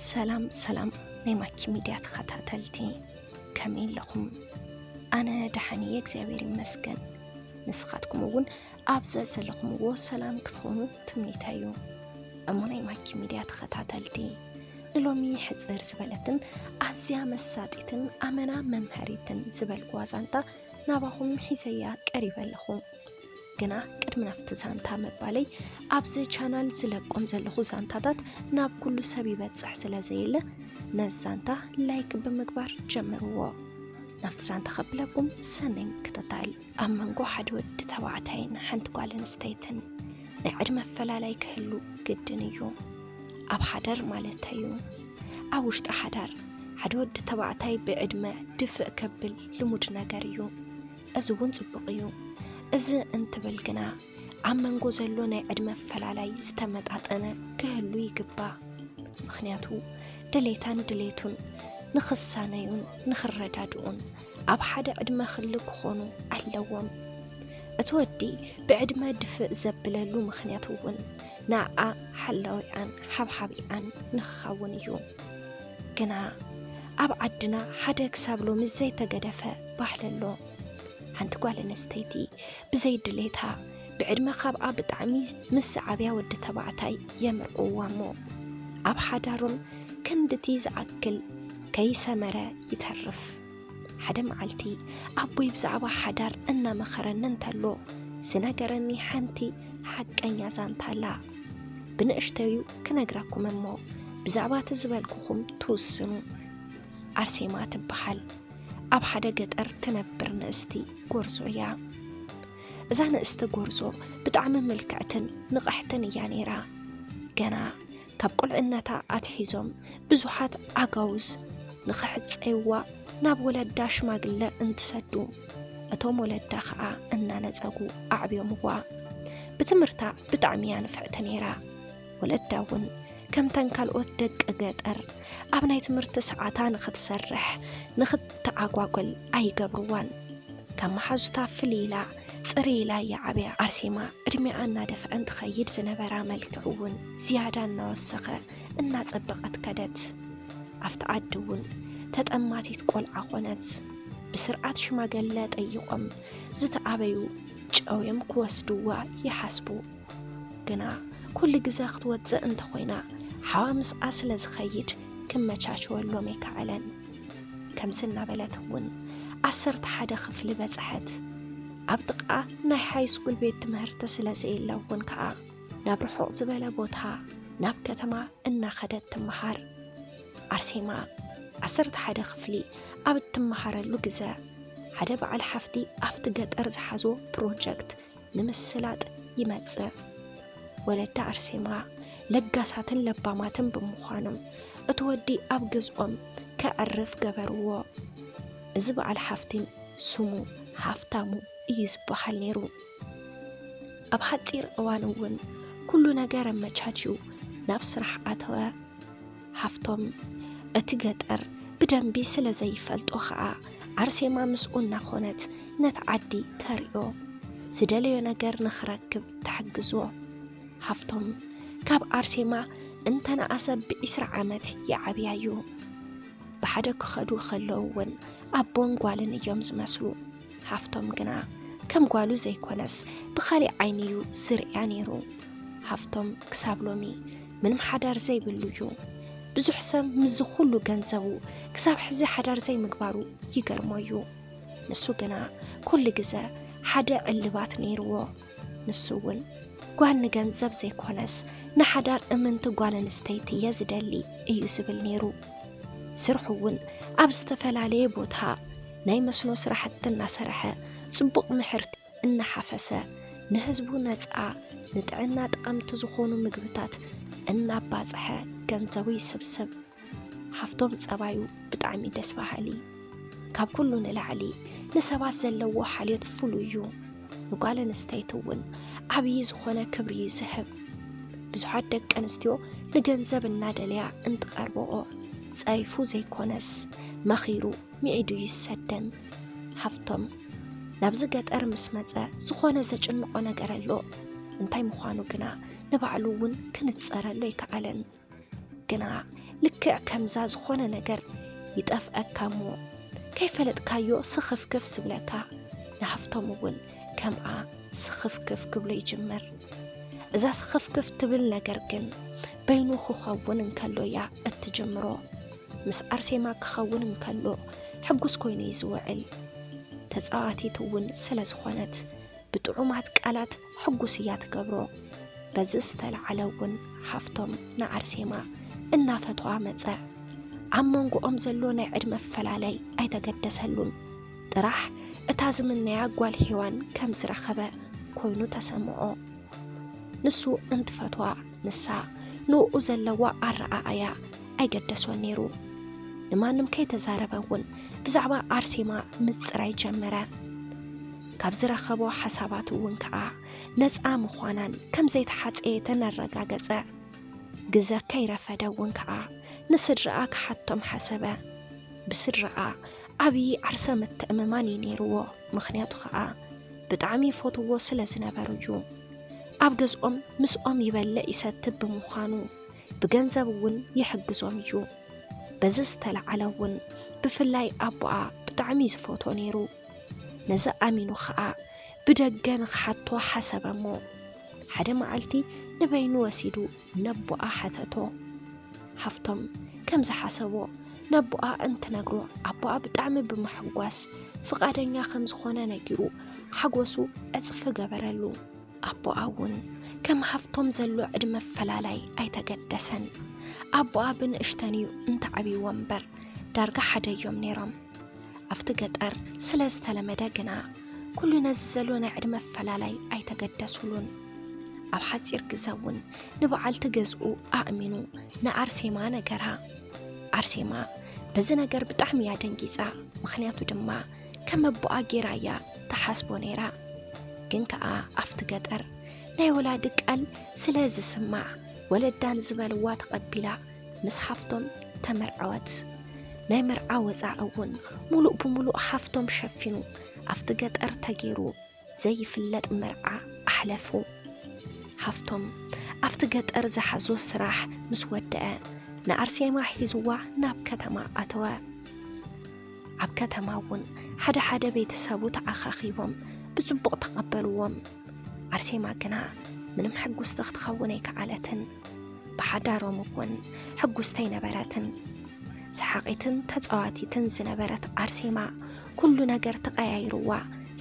سلام نيماكي ميديا تخاتلتي كمين لكم أنا دحني يكزابير مسكن نسخاتكم وون أبزز لكم وسلام كتخونو تمنيتايو أما نيماكي ميديا تخاتلتي نلومي حزر زبالتن أزيا مساتيتن أمنا ممهريتن زبال قوازانتا ناباهم حيزيا قريبا لهم ገና ቅድም ናፍቲ ዛንታ መባለይ ኣብዚ ቻናል ዝለቆም ዘለኹ ዛንታታት ናብ ኩሉ ሰብ ይበጽሕ ስለዘይለ ነዛንታ ላይክ ብምግባር ጀምርዎ ናፍቲ ዛንታ ከብለኩም ሰነኝ ክተታል ኣብ መንጎ ሓደ ወዲ ተባዕታይን ሓንቲ ጓል ኣንስተይትን ናይ ዕድመ ፈላላይ ክህሉ ግድን እዩ ኣብ ሓዳር ማለት እዩ ኣብ ውሽጢ ሓዳር ሓደ ወዲ ተባዕታይ ብዕድመ ድፍእ ከብል ልሙድ ነገር እዩ እዚ እውን ጽቡቕ እዩ እዚ እንትበልግና ኣብ መንጎ ዘሎ ናይ ዕድመ ፈላላይ ዝተመጣጠነ ክህሉ ይግባእ ምኽንያቱ ድሌታን ድሌቱን ንኽሳነዩን ንኽረዳድኡን ኣብ ሓደ ዕድመ ክህሉ ክኾኑ ኣለዎም እቲ ወዲ ብዕድመ ድፍእ ዘብለሉ ምኽንያቱ እውን ናኣ ሓላዊኣን ሓብሓቢኣን ንኽኸውን እዩ ግና ኣብ ዓድና ሓደ ክሳብ ሎሚ ዘይተገደፈ ባህሊ ኣሎ ሓንቲ ጓል ኣንስተይቲ ብዘይ ድሌታ ብዕድመ ካብኣ ብጣዕሚ ምስ ዓብያ ወዲ ተባዕታይ የምርዕዋ እሞ ኣብ ሓዳሮም ክንድቲ ዝኣክል ከይሰመረ ይተርፍ ሓደ መዓልቲ ኣቦይ ብዛዕባ ሓዳር እናመኸረኒ እንተሎ ዝነገረኒ ሓንቲ ሓቀኛ ዛንታ ኣላ ብንእሽተዩ ክነግረኩም እሞ ብዛዕባ እቲ ዝበልኩኹም ትውስኑ ኣርሴማ ትበሃል ኣብ ሓደ ገጠር ትነብር ንእስቲ ጎርዞ እያ እዛ ንእስቲ ጎርዞ ብጣዕሚ ምልክዕትን ንቕሕትን እያ ነይራ ገና ካብ ቁልዕነታ ኣትሒዞም ብዙሓት ኣጋውዝ ንኽሕፀይዋ ናብ ወለዳ ሽማግለ እንትሰዱ እቶም ወለዳ ከዓ እናነፀጉ ኣዕብዮምዋ ብትምህርታ ብጣዕሚ እያ ንፍዕቲ ነይራ ወለዳ እውን ከምተን ካልኦት ደቂ ገጠር ኣብ ናይ ትምህርቲ ሰዓታ ንኽትሰርሕ ንኽትዓጓጎል ኣይገብርዋን ካብ መሓዙታ ፍሊላ ፅሪላ የዓብያ ኣርሴማ ዕድሜኣ እናደፍአን ትኸይድ ዝነበራ መልክዕ እውን ዝያዳ እናወሰኸ እናፀበቐት ከደት ኣብቲ ዓዲ እውን ተጠማቲት ቆልዓ ኾነት ብስርዓት ሽማገለ ጠይቖም ዝተኣበዩ ጨውዮም ክወስድዋ ይሓስቡ ግና ኩሉ ግዜ ክትወፅእ እንተኾይና ሓዋ ምስኣ ስለ ዝኸይድ ክመቻችወሎም ኣይከኣለን ከምዚ እናበለት እውን 11 ክፍሊ በፅሐት ኣብ ጥቓ ናይ ሃይስኩል ቤት ትምህርቲ ስለዘየለ እውን ከዓ ናብ ርሑቕ ዝበለ ቦታ ናብ ከተማ እናኸደት ትመሃር ኣርሴማ 11 ክፍሊ ኣብ እትመሃረሉ ግዜ ሓደ በዓል ሓፍቲ ኣብቲ ገጠር ዝሓዞ ፕሮጀክት ንምስላጥ ይመጽእ ወለዳ ኣርሴማ ለጋሳትን ለባማትን ብምዃኖም እቲ ወዲ ኣብ ገዝኦም ከዕርፍ ገበርዎ እዚ በዓል ሓፍቲ ስሙ ሃፍታሙ እዩ ዝበሃል ነይሩ ኣብ ሓፂር እዋን እውን ኩሉ ነገር ኣመቻችዩ ናብ ስራሕ ኣተወ ሃፍቶም እቲ ገጠር ብደንቢ ስለ ዘይፈልጦ ከዓ ኣርሴማ ምስኡ እናኾነት ነቲ ዓዲ ተሪኦ ዝደለዮ ነገር ንኽረክብ ተሓግዝዎ ሃፍቶም ካብ ኣርሴማ እንተነኣሰ ብ20 ዓመት ይዓብያዩ ብሓደ ክኸዱ ከለዉ እውን ኣቦን ጓልን እዮም ዝመስሉ ሃፍቶም ግና ከም ጓሉ ዘይኮነስ ብኻሊእ ዓይኒ እዩ ዝርያ ነይሩ ሃፍቶም ክሳብ ሎሚ ምንም ሓዳር ዘይብሉ እዩ ብዙሕ ሰብ ምስ ኩሉ ገንዘቡ ክሳብ ሕዚ ሓዳር ዘይምግባሩ ይገርሞ እዩ ንሱ ግና ኩሉ ግዜ ሓደ ዕልባት ነይርዎ ንሱ እውን ጓል ንገንዘብ ዘይኮነስ ንሓዳር እምንቲ ጓል ኣንስተይቲ እየ ዝደሊ እዩ ዝብል ነይሩ ስርሑ እውን ኣብ ዝተፈላለየ ቦታ ናይ መስኖ ስራሕቲ እናሰርሐ ጽቡቕ ምሕርቲ እናሓፈሰ ንህዝቡ ነፃ ንጥዕና ጠቐምቲ ዝኾኑ ምግብታት እናባፅሐ ገንዘቡ ይስብስብ ሃፍቶም ፀባዩ ብጣዕሚ ደስ በሃሊ ካብ ኩሉ ንላዕሊ ንሰባት ዘለዎ ሓልዮት ፍሉይ እዩ ንጓል ኣንስተይቲ እውን ዓብዪ ዝኾነ ክብሪ ይዝህብ ብዙሓት ደቂ ኣንስትዮ ንገንዘብ እናደልያ እንትቐርብኦ ፀሪፉ ዘይኮነስ መኺሩ ሚዒዱ ይሰደን ሃፍቶም ናብዚ ገጠር ምስ መፀ ዝኾነ ዘጭንቆ ነገር ኣሎ እንታይ ምዃኑ ግና ንባዕሉ እውን ክንፀረሎ ይከኣለን ግና ልክዕ ከምዛ ዝኾነ ነገር ይጠፍአካሞ ከይፈለጥካዮ ስኽፍክፍ ስብለካ ንሓፍቶም እውን ከምኣ ስኽፍክፍ ክብሎ ይጅምር እዛ ስኽፍክፍ ትብል ነገር ግን በይኑ ክኸውን እንከሎ እያ እትጅምሮ ምስ ኣርሴማ ክኸውን እንከሎ ሕጉስ ኮይኑ ይዝውዕል ተፃዋቲት እውን ስለ ዝኾነት ብጥዑማት ቃላት ሕጉስ እያ ትገብሮ በዚ ዝተልዓለ እውን ሓፍቶም ንኣርሴማ እናፈትዋ መፀ ኣብ መንጎኦም ዘሎ ናይ ዕድመ ኣፈላላይ ኣይተገደሰሉን ጥራሕ እታ ዝምነያ ጓል ሄዋን ከም ዝረኸበ ኮይኑ ተሰምዖ ንሱ እንትፈትዋ ንሳ ንኡ ዘለዋ ኣረኣእያ ኣይገደሶን ነይሩ ንማንም ከይተዛረበ እውን ብዛዕባ ኣርሴማ ምፅራይ ጀመረ ካብ ዝረኸቦ ሓሳባት እውን ከዓ ነፃ ምዃናን ከም ዘይተሓፀየ ተነረጋገፀ ግዘ ከይረፈደ እውን ከዓ ንስድራኣ ክሓቶም ሓሰበ ብስድራኣ ዓብዪ ዓርሰ ምትእምማን እዩ ነይርዎ ምክንያቱ ከዓ ብጣዕሚ ይፈትዎ ስለ ዝነበሩ እዩ ኣብ ገዝኦም ምስኦም ይበልዕ ይሰትብ ብምዃኑ ብገንዘብ እውን ይሕግዞም እዩ በዚ ዝተልዓለ እውን ብፍላይ ኣቦኣ ብጣዕሚ ዝፈቶ ነይሩ ነዚ ኣሚኑ ከዓ ብደገ ንክሓቶ ሓሰበ እሞ ሓደ መዓልቲ ንበይኑ ወሲዱ ነቦኣ ሓተቶ ሓፍቶም ከም ዝሓሰቦ ነቦኣ እንትነግሮ ኣቦኣ ብጣዕሚ ብምሕጓስ ፍቃደኛ ከም ዝኾነ ነጊሩ ሓጎሱ ዕፅፊ ገበረሉ ኣቦኣ እውን ከም ሓፍቶም ዘሎ ዕድመ ኣፈላላይ ኣይተገደሰን ኣቦኣ ብንእሽተን እዩ እንተዓብይዎ እምበር ዳርጋ ሓደ እዮም ነይሮም ኣብቲ ገጠር ስለ ዝተለመደ ግና ኩሉ ነዚ ዘሎ ናይ ዕድመ ኣፈላላይ ኣይተገደሱሉን ኣብ ሓፂር ግዜ እውን ንበዓልቲ ገዝኡ ኣእሚኑ ንኣርሴማ ነገራ ኣርሴማ በዚ ነገር ብጣዕሚ እያ ደንጊፃ ምክንያቱ ድማ ከም ኣቦኣ ጌራ እያ ተሓስቦ ነይራ ግን ከዓ ኣብቲ ገጠር ናይ ወላዲ ቃል ስለ ዝስማዕ ወለዳን ዝበልዋ ተቐቢላ ምስ ሓፍቶም ተመርዓወት ናይ መርዓ ወፃኢ እውን ሙሉእ ብሙሉእ ሓፍቶም ሸፊኑ ኣብቲ ገጠር ተገይሩ ዘይፍለጥ መርዓ ኣሕለፉ ሓፍቶም ኣብቲ ገጠር ዝሓዞ ስራሕ ምስ ወድአ ንኣርሴማ ሒዝዋ ናብ ከተማ ኣተወ ኣብ ከተማ እውን ሓደ ሓደ ቤተሰቡ ተኣኻኺቦም ብፅቡቕ ተቐበልዎም ኣርሴማ ግና ምንም ሕጉስቲ ክትኸውን ኣይከኣለትን ብሓዳሮም እውን ሕጉስቲ ኣይነበረትን ሰሓቂትን ተፃዋቲትን ዝነበረት ኣርሴማ ኩሉ ነገር ተቀያይርዋ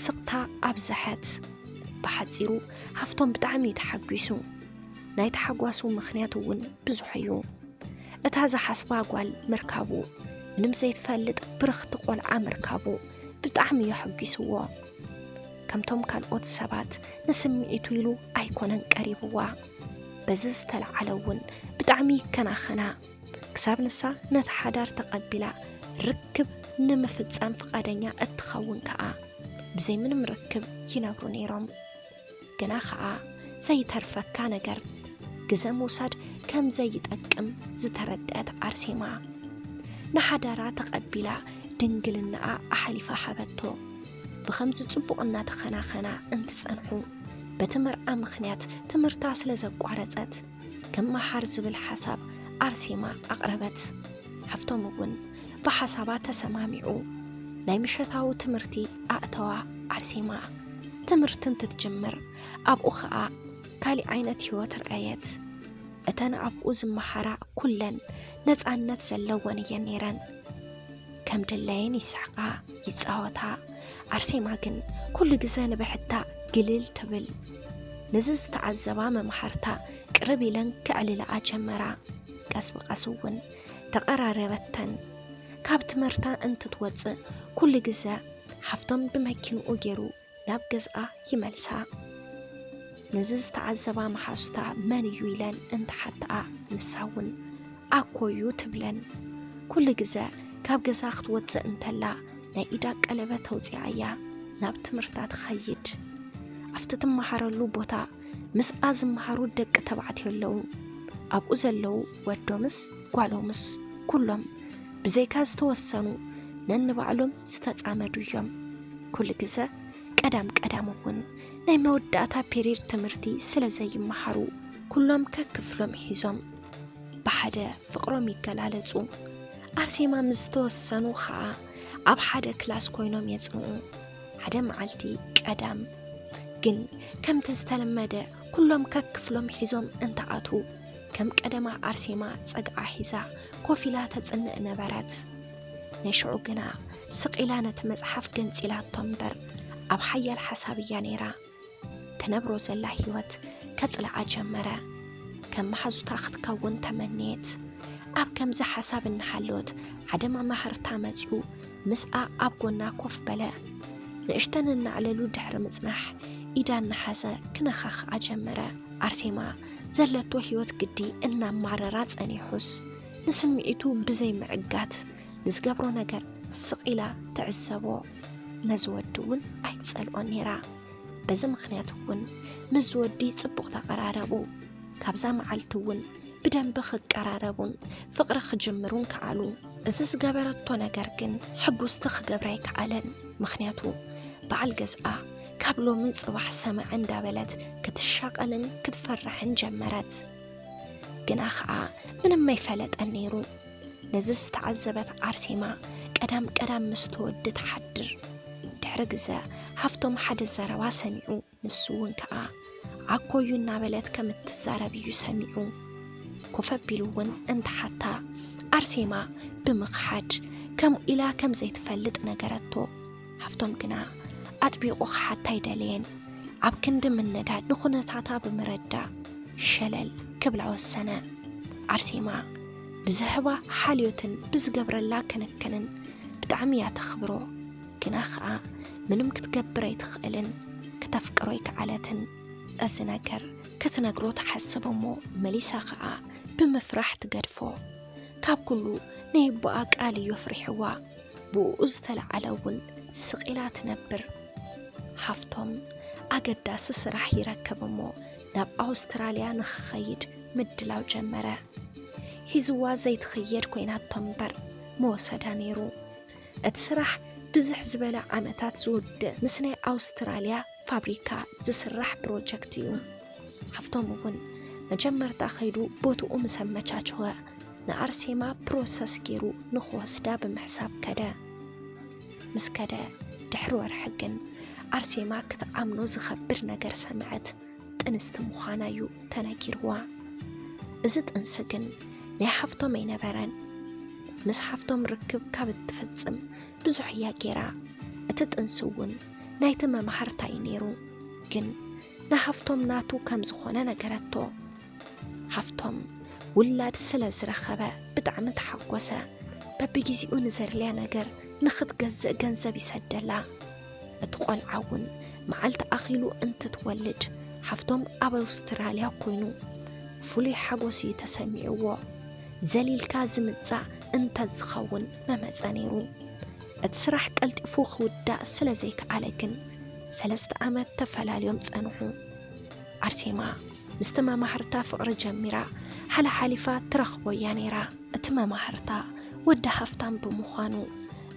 ስቕታ ኣብዝሐት ብሓፂሩ ሓፍቶም ብጣዕሚ ተሓጒሱ ናይ ተሓጓሱ ምክንያት እውን ብዙሕ እዩ እታ ዝሓስባ ጓል ምርካቡ ምንም ዘይትፈልጥ ብርኽቲ ቆልዓ ምርካቡ ብጣዕሚ የሕጊስዎ ከምቶም ካልኦት ሰባት ንስምዒቱ ኢሉ ኣይኮነን ቀሪብዋ በዚ ዝተልዓለ እውን ብጣዕሚ ይከናኸና ክሳብ ንሳ ነቲ ሓዳር ተቐቢላ ርክብ ንምፍፃም ፍቃደኛ እትኸውን ከዓ ብዘይ ምንም ርክብ ይነብሩ ነይሮም ግና ከዓ ዘይተርፈካ ነገር ግዘ ምውሳድ ከም ዘይጠቅም ዝተረድአት ኣርሴማ ንሓዳራ ተቐቢላ ድንግልናኣ ኣሓሊፋ ሓበቶ ብኸምዚ ፅቡቕ እናተኸናኸና እንትፀንሑ በቲ መርዓ ምክንያት ትምህርታ ስለ ዘቋረፀት ከመሓር ዝብል ሓሳብ ኣርሴማ ኣቕረበት ሓፍቶም እውን ብሓሳባ ተሰማሚዑ ናይ ምሸታዊ ትምህርቲ ኣእተዋ ኣርሴማ ትምህርቲ እንትትጅምር ኣብኡ ከዓ ካሊእ ዓይነት ህይወት ርአየት እተን ኣብኡ ዝመሓራ ኩለን ነፃነት ዘለወን እየን ነይረን ከም ድለየን ይስሕቃ ይፃወታ ኣርሴማ ግን ኩሉ ግዜ ንብሕታ ግልል ትብል ነዚ ዝተዓዘባ መምሓርታ ቅርብ ኢለን ክዕልልኣ ጀመራ ቀስ ብቐስ እውን ተቐራረበተን ካብ ትምህርታ እንትትወፅእ ኩሉ ግዜ ሓፍቶም ብመኪንኡ ገይሩ ናብ ገዝኣ ይመልሳ ነዚ ዝተዓዘባ መሓሱታ መን እዩ ኢለን እንትሓትኣ ንሳ እውን ኣኮዩ ትብለን ኩሉ ግዜ ካብ ገዛ ክትወፅእ እንተላ ናይ ኢዳ ቀለበት ተውፅኣ እያ ናብ ትምህርታ ትኸይድ ኣብቲ ትመሃረሉ ቦታ ምስኣ ዝመሃሩ ደቂ ተባዕትዮ ኣለዉ ኣብኡ ዘለዉ ወዶምስ ጓሎምስ ኩሎም ብዘይካ ዝተወሰኑ ነንባዕሎም ዝተፃመዱ እዮም ኩሉ ግዜ ቀዳም እውን ናይ መወዳእታ ፔሪድ ትምህርቲ ስለ ዘይመሃሩ ኩሎም ከክፍሎም ሒዞም بحدا فقرهم يكالالزو أرسيما مستوسنو خا أب حدا كلاس كوينوم يصنعو حدا معلتي قدام جن كم تستلمده كلهم ككفلهم حيزهم انتعاتو كم قدما أرسيما صقع حيزا كوفيلا تتصنق نبرات نشعو جنا سقيلانة مصحف جنسيلات تنبر أب حيا الحسابية نيرا تنبرو زلا هيوت كتلع جمرة كم محزو تاخد كون تمنيت أب كم زي حساب النحلوت عدما مهر تامتيو مسقع أب قونا كوف بلا نشتن النعللو دحر مزنح إيدان نحاسة كنخخ عجمرة أرسيما زلتو هيوت قدي إنا معررات أني حس نسمعيتو بزي معقات نزقبرو نقر سقيلة تعزبو نزودون أيتسألو نيرا بزم خنياتون مزودي صبوغ تقراربو كابزا معالتون بدن بخك قراربون فقر خجمرون كعالو إزز قبرتو نقرقن حقوستخ قبرايك عالن مخنياتو بعال قزقا كابلو من صباح سمع عند بلد كتشاقلن كتفرحن جمرت قناخا من ما يفلت النيرو نزز تعذبت عرسيما قدام مستود تحدر دحرقزا حفتم حد الزروا سمعو نسوون كا عكو ينا بلد كمتزاربيو سمعو كوفبيلون انت حتى عرسيما بمقحج كم إلا كم زيت فلت نقرتو حفتم قنا أطبيقو حتى يدلين عب كند من ندا نخونة تعطى بمردة شلل كبلعو السنة عرسيما بزهبا حاليوتن بزقبر الله كنكنن بدعمية تخبرو كنا خا منم كتقبري تخقلن كتفكرويك علاتن أزناكر كتنقرو تحسبو مو مليسا خا بمفرح تقرفو كاب كلو نيبواك آلي يفرحوا بو أزتل علون سقيلات نبر حفتم أقدا سسرح يركب مو ناب أستراليا نخيد مدلاو جمرة هزوا زيت خير كوينات تنبر موسدا نيرو اتسرح بزح زبالة عمتات زود مسني أستراليا فابريكا زسرح بروجكتيو حفتمون مجمر تاخيدو بوتو مسمچاچوا نأرسيما بروسس كيرو نخوصدا بمحساب كدا مسكدا دحرو رحقن أرسيما كتعامنو زخبر نجر سمعت تنست مخانايو تناكيروا ازت انسجن ني حفتم ينبرن مس حفتم ركب كابت تفصم بزح يا كيرا اتت انسون نايتما محرتاي نيرو جن نا حفتم ناتو كم زخونه نجرتو حفتم ولاد سلاز رخبه بدعم تحقوسه ببيجيزيو نزر ليا نجر نخد جنزب يسدلا اتقول عون معلت أخيلو أنت تولد حفتم أبا أستراليا قوينو فولي حقوسي تسمعوا زليل كازم تزع أنت زخون ما مزانيرو اتسرح قلت فوخ ودا سلازيك عليكن سلست عامات تفلا اليوم تسانحو عرسيما مستما محرتا فقر جميرا حالا حالفا ترخبو يانيرا اتما محرتا ودا حفتم بمخانو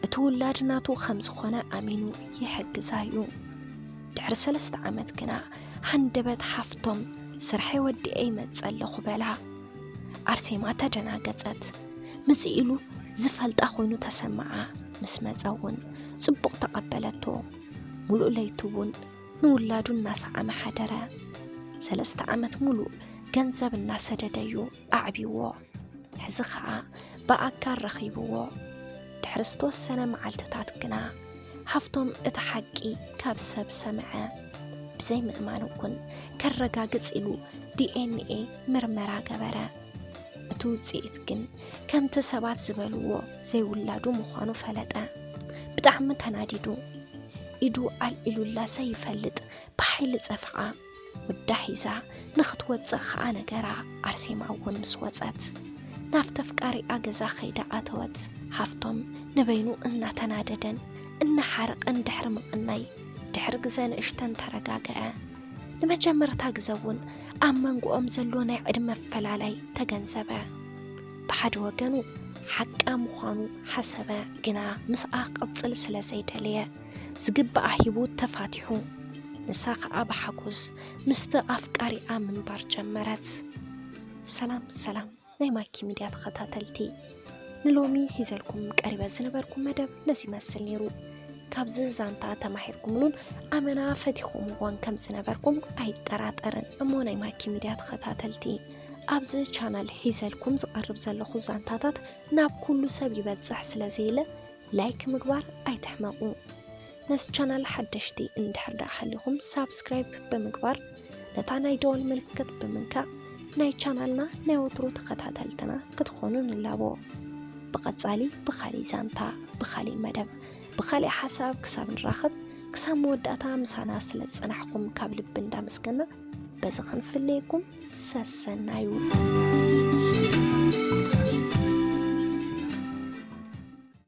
اتولاد ناتو خمس خونه امينو يحق زايو دحر سلست عامت كنا حندبت حفتم سرحي ودي اي متصلخ بلا عرسيما تدناقصت مسئلو زفلت اخوينو تسمعا مسمصون صبق تقبلتو ملو ليتون نولادو الناس عم حدره سلست عامت ملو ገንዘብ እና ሰደደዩ አዕቢዎ ሕዚ ከዓ በአካር ረኺብዎ ድሕርስቶስ ሰነ መዓልትታት ግና ሃፍቶም እቲ ሓቂ ካብ ሰብ ሰምዐ ብዘይ ምእማን እውን ከረጋግጽ ኢሉ ዲኤንኤ ምርመራ ገበረ እቲ ውፅኢት ግን ከምቲ ሰባት ዝበልዎ ዘይውላዱ ምዃኑ ፈለጠ ብጣዕሚ ተናዲዱ ኢዱ አልኢሉላ ዘይፈልጥ ብሓይሊ ፀፍዓ ወዳሂዛ ንኽትወፅእ ከዓ ነገራ አርሴማ እውን ምስ ወፀት ናፍቲ ኣፍቃሪኣ ገዛ ኸይዳ ኣተወት ሃፍቶም ንበይኑ እናተናደደን እናሓረቀን ድሕሪ ምቕናይ ድሕሪ ግዜ ንእሽተን ተረጋግዐ ንመጀመርታ ግዜ እውን ኣብ መንጎኦም ዘሎ ናይ ዕድመ ኣፈላላይ ተገንዘበ ብሓደ ወገኑ ሓቃ ምዃኑ ሓሰበ ግና ምስኣ ቅፅል ስለ ዘይደለየ ዝግባእ ሂቡ ተፋቲሑ ንሳ ከዓ ብሓጎስ ምስቲ ኣፍቃሪኣ ምንባር ጀመረት ሰላም ናይ ማኪ ሚድያ ተኸታተልቲ نلومي حيزلكم قريبا زنبركم مدب نسي مسل نيرو كابز زانتا تماحيركم أمنا فتيخم وان كم زنبركم أي تراترن أموناي ماكي ميديا تخطاتلتي أبز channel حيزلكم زقرب زلخو زانتاتات ناب كل سبيبات زحسل زيلة لايك مقبار أي تحمقو نس channel حدشتي اندحر داخلكم سابسكرايب بمقبار نتانا يدول ملكت بمنكا ناي channelنا ناوترو تخطاتلتنا كتخونون اللابو بقصالي بخالي زانتا بخالي مدب بخالي حساب كساب نراخب كساب موداتا مسانا سلصنحكم كاب لبن دامسكنا بزخن فليكم سسنايو